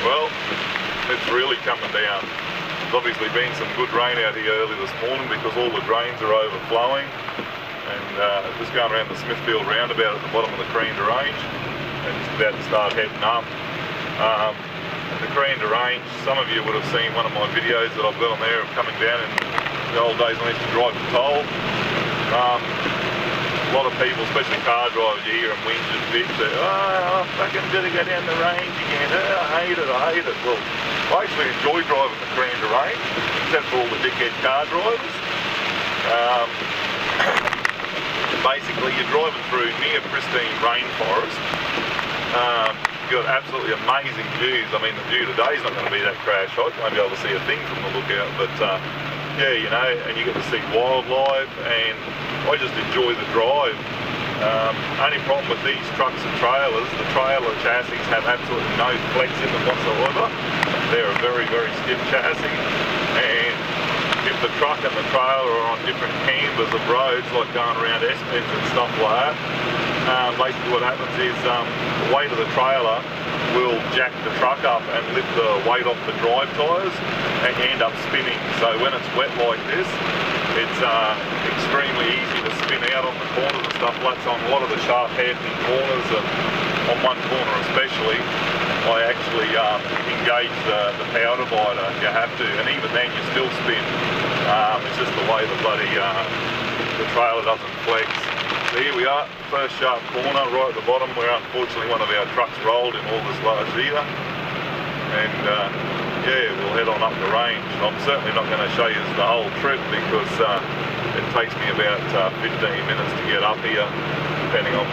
Well, it's really coming down. There's obviously been some good rain out here early this morning because all the drains are overflowing, and just going around the Smithfield roundabout at the bottom of the Kuranda Range and just about to start heading up. The Kuranda Range, some of you would have seen one of my videos that I've got on there of coming down in the old days when I used to drive to toll. A lot of people, especially car drivers, you hear them whinge and bitch that, oh, I fucking gotta go down the range again, I hate it. Well, I actually enjoy driving the Kuranda Range, except for all the dickhead car drivers. Basically, you're driving through near pristine rainforest. You've got absolutely amazing views. I mean, the view today's not going to be that crash hot. You won't be able to see a thing from the lookout, but yeah, you know, and you get to see wildlife, and I just enjoy the drive. Only problem with these trucks and trailers, the trailer chassis have absolutely no flex in them whatsoever. They're a very, very stiff chassis, and if the truck and the trailer are on different cambers of roads, like going around S-bends and stuff like that, basically what happens is the weight of the trailer will jack the truck up and lift the weight off the drive tyres, and you end up spinning. So when it's wet like this, it's extremely easy to spin out on the corners and stuff like that. So on a lot of the sharp hairpin corners, and on one corner especially, I actually engage the power divider. You have to, and even then you still spin. It's just the way the bloody the trailer doesn't flex. So here we are, first sharp corner right at the bottom where unfortunately one of our trucks rolled in August last year. And yeah, we'll head on up the range. I'm certainly not going to show you the whole trip because it takes me about 15 minutes to get up here, depending on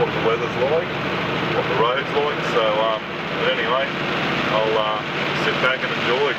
what the weather's like, what the road's like. So, but anyway, I'll sit back and enjoy.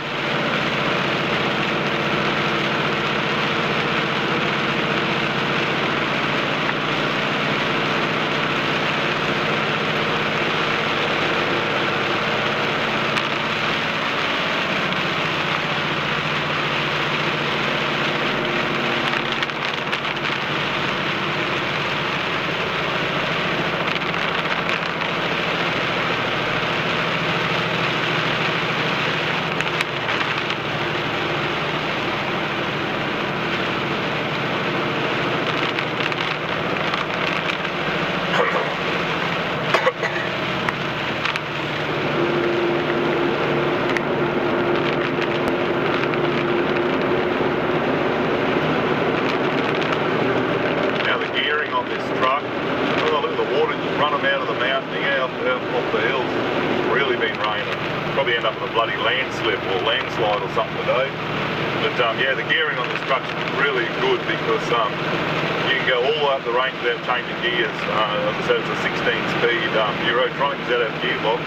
Probably end up with a bloody landslip or landslide or something today. But yeah, the gearing on this truck's really good because you can go all the way up the range without changing gears. As I said, it's a 16-speed Eurotronic ZF gearbox,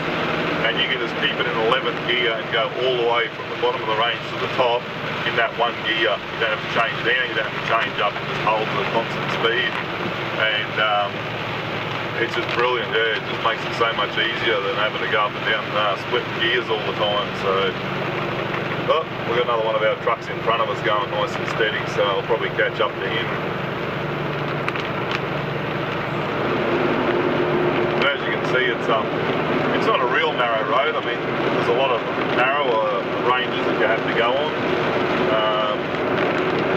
and you can just keep it in 11th gear and go all the way from the bottom of the range to the top in that one gear. You don't have to change down, you don't have to change up, it just holds at a constant speed. And it's just brilliant, yeah, it just makes it so much easier than having to go up and down split gears all the time. So, but we've got another one of our trucks in front of us going nice and steady, so I'll probably catch up to him. But as you can see, it's not a real narrow road. I mean, there's a lot of narrower ranges that you have to go on.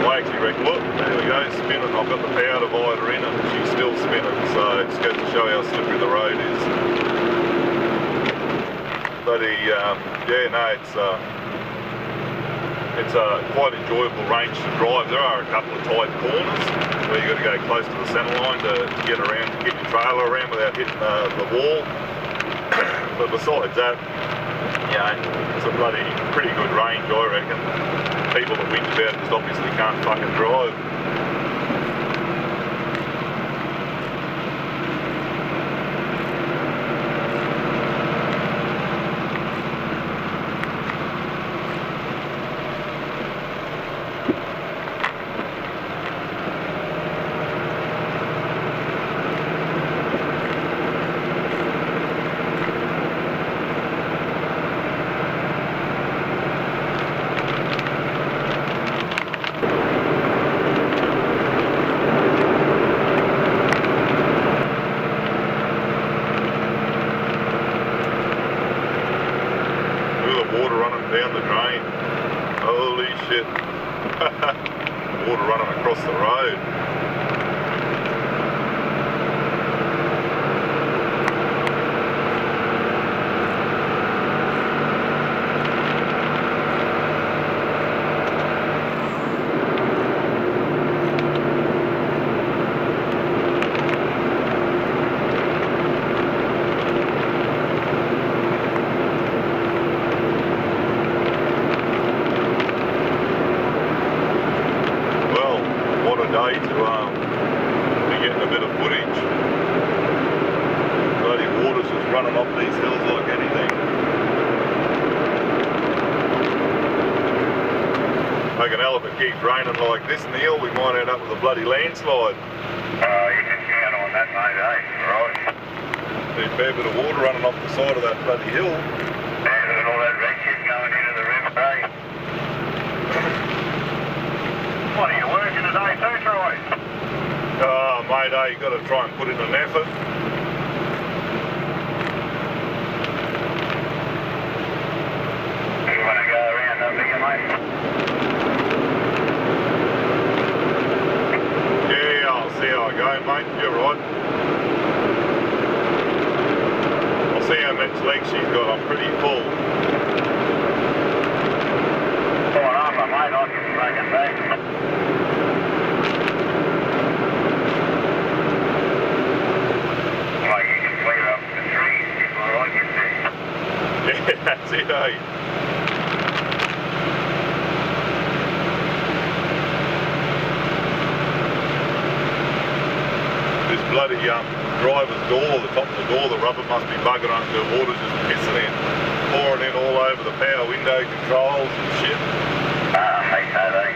I actually reckon, look, there we go, spinning. I've got the power divider in and she's still spinning, so it's good to show how slippery the road is. But yeah, no, it's a quite enjoyable range to drive. There are a couple of tight corners where you've got to go close to the centre line to get around, to get your trailer around without hitting the wall. But besides that, yeah, it's a bloody pretty good range, I reckon. People that whinge about it just obviously can't fucking drive. shit. Water running across the road. Day to be getting a bit of footage. Bloody water's just running off these hills like anything. Like an elephant keeps raining like this in the hill, we might end up with a bloody landslide. You can count on that, mate, right? There's a fair bit of water running off the side of that bloody hill. And all that red shit going into the river, What are you working today too, Troy? Oh, mate, you got to try and put in an effort. You want to go around that bigger, mate? Yeah, I'll see how I go, mate. You're right. I'll see how much legs she's got. I'm pretty full. Come on over, mate. I can take it back. Yeah, that's it, eh? This bloody driver's door, the top of the door, the rubber must be bugging up, the water's just pissing in, pouring in all over the power window controls and shit. Hey, Saturday.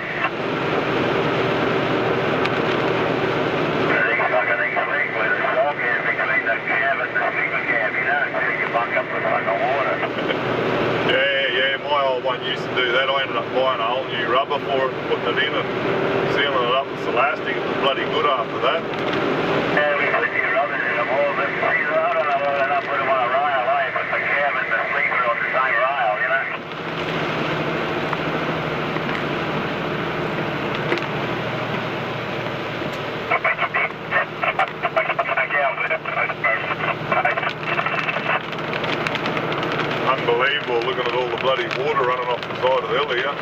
Yeah, my old one used to do that. I ended up buying a whole new rubber for it and putting it in and sealing it up with elastic. It was bloody good after that. Yeah, we put your rubbers in them all, but I don't know whether I put them on a rail, but the cab and the sleeper on the same rail, you know. Unbelievable, looking at all the bloody water running off the side of the hill here.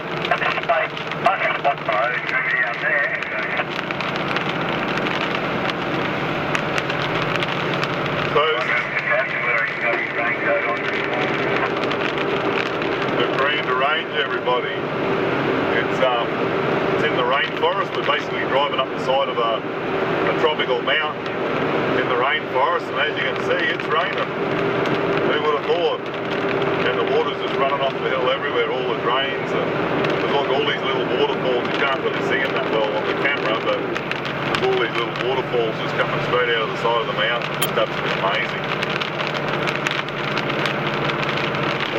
So, the Kuranda Range, everybody. It's in the rainforest. We're basically driving up the side of a tropical mountain in the rainforest, and as you can see, it's raining. Who would have thought? And the water's just running off the hill everywhere, all the drains, and there's like all these little waterfalls. You can't really see them that well on the camera, but there's all these little waterfalls just coming straight out of the side of the mountain. Just absolutely amazing.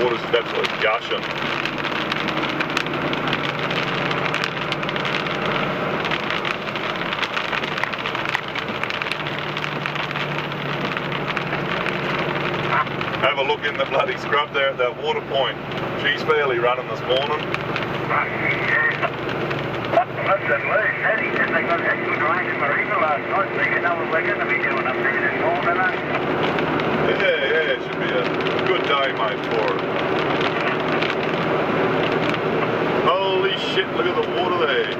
Water's just absolutely gushing. Have a look in the bloody scrub there at that water point. She's fairly running this morning. Listen, Lou said he said they got that good rain in the river last night, so you know what we're going to be doing up there this morning, Yeah, it should be a good day, mate, for it. Holy shit, look at the water there.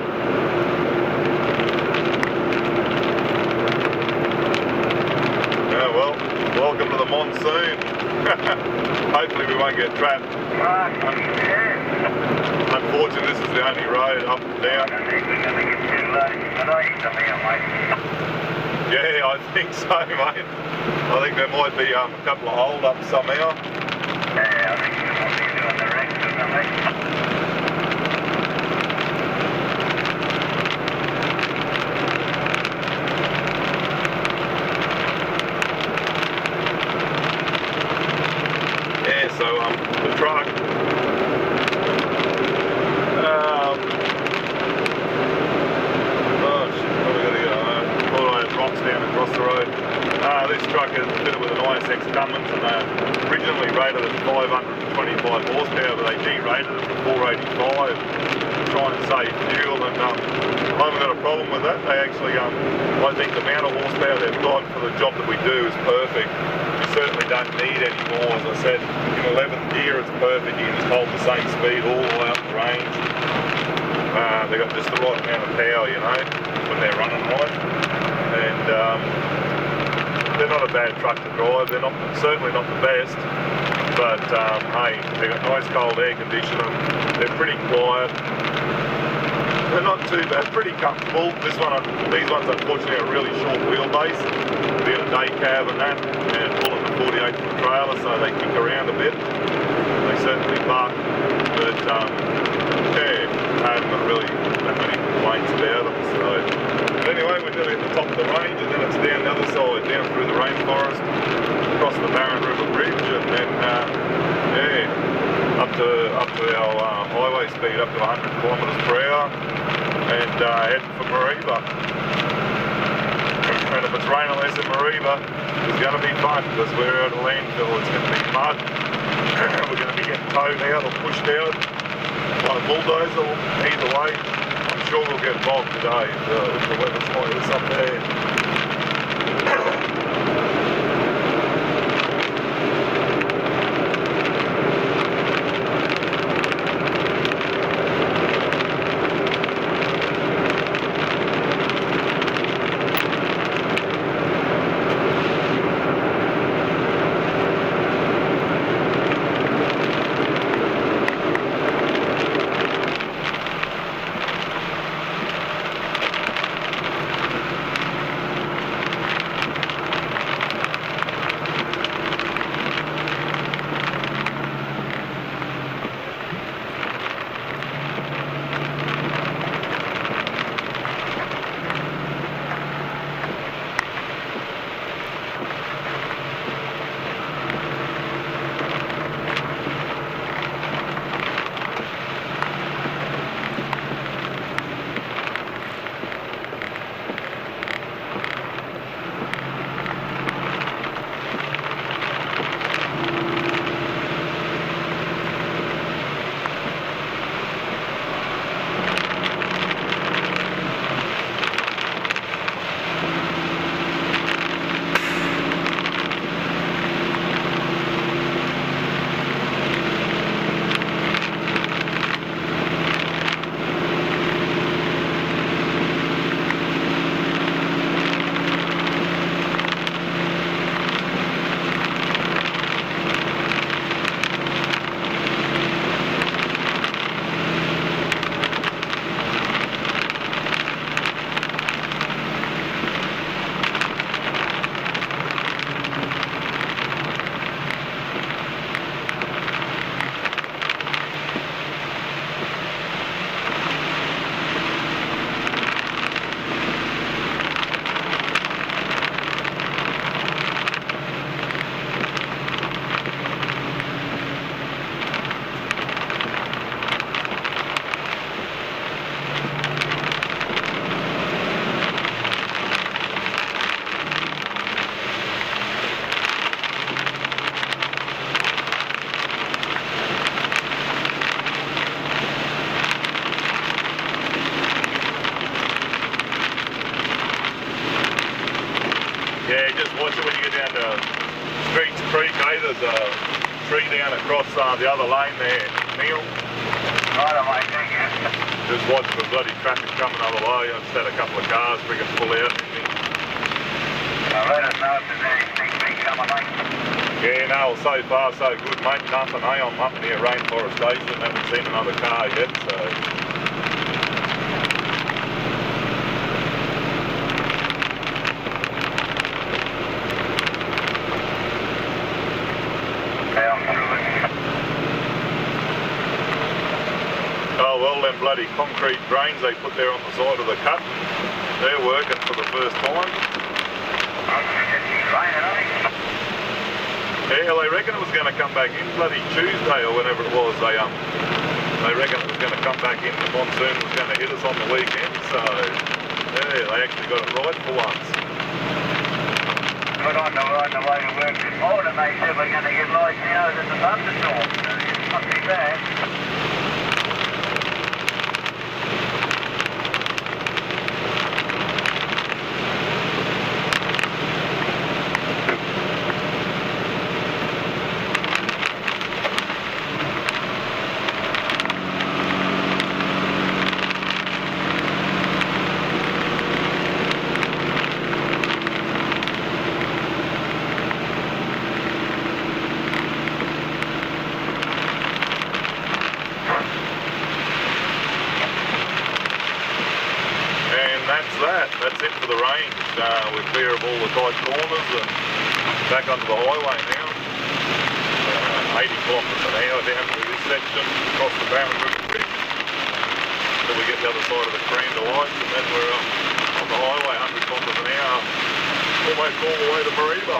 Yeah, well, welcome to the monsoon. Hopefully we won't get trapped. Unfortunately, this is the only road up and down. Yeah, I think so, mate. I think there might be a couple of hold-ups somehow. Yeah, I think you might be doing the rest or something. So the truck, oh shit, where we gotta go? Thought I had rocks down across the road. This truck is fitted with an ISX Cummins, and they originally rated it 525 horsepower, but they derated it to 485 to try and save fuel. And I haven't got a problem with that. They actually, I think the amount of horsepower they've got for the job that we do is perfect. We certainly don't need any more. As I said, in 11th gear it's perfect. You can just hold the same speed all the way up the range. They've got just the right amount of power, you know, when they're running right. And they're not a bad truck to drive. They're not, certainly not the best, but hey, they've got nice cold air conditioning. They're pretty quiet. They're not too bad, pretty comfortable. These ones unfortunately are really short wheelbase, being a day cab and that, and pulling the 48 foot trailer, so they kick around a bit. They certainly buck, but yeah, I haven't got really that many complaints about them. So, but anyway, we're nearly at the top of the range, and then it's down the other side, down through the rainforest, across the Barron River Bridge, and then yeah, up to our highway speed, up to 100 kilometres per hour, and heading for Mariba. And if it's raining less in Mariba, it's going to be fun, because we're at a landfill. It's going to be mud. We're going to be getting towed out or pushed out by a bulldozer. Either way, I'm sure we'll get bogged today if the weather's like this up there. Yeah, just watch it when you get down to Streets Creek, eh? There's a tree down across the other lane there, Neil. Right, I might take it. Just watch the bloody traffic coming other way. I just had a couple of cars freaking pull out. Let us know if there's anything big coming, mate. Yeah, no, well, so far so good, mate. Nothing, eh? I'm up near Rainforest Station, haven't seen another car yet, so... Oh well, them bloody concrete drains they put there on the side of the cut, they're working for the first time. Yeah, they reckon it was going to come back in bloody Tuesday or whenever it was. They reckon it was going to come back in, the monsoon was going to hit us on the weekend, so yeah, they actually got it right for once. Good on were on the way to work this morning. They said we're going to get light showers in the thunderstorm. It's not too bad. That's it for the range. We're clear of all the tight corners and back onto the highway now. 80 kilometres an hour down through this section, across the Barron River Bridge, till we get the other side of the Kuranda Range, and then we're on the highway 100 kilometres an hour, almost all the way to Mariba.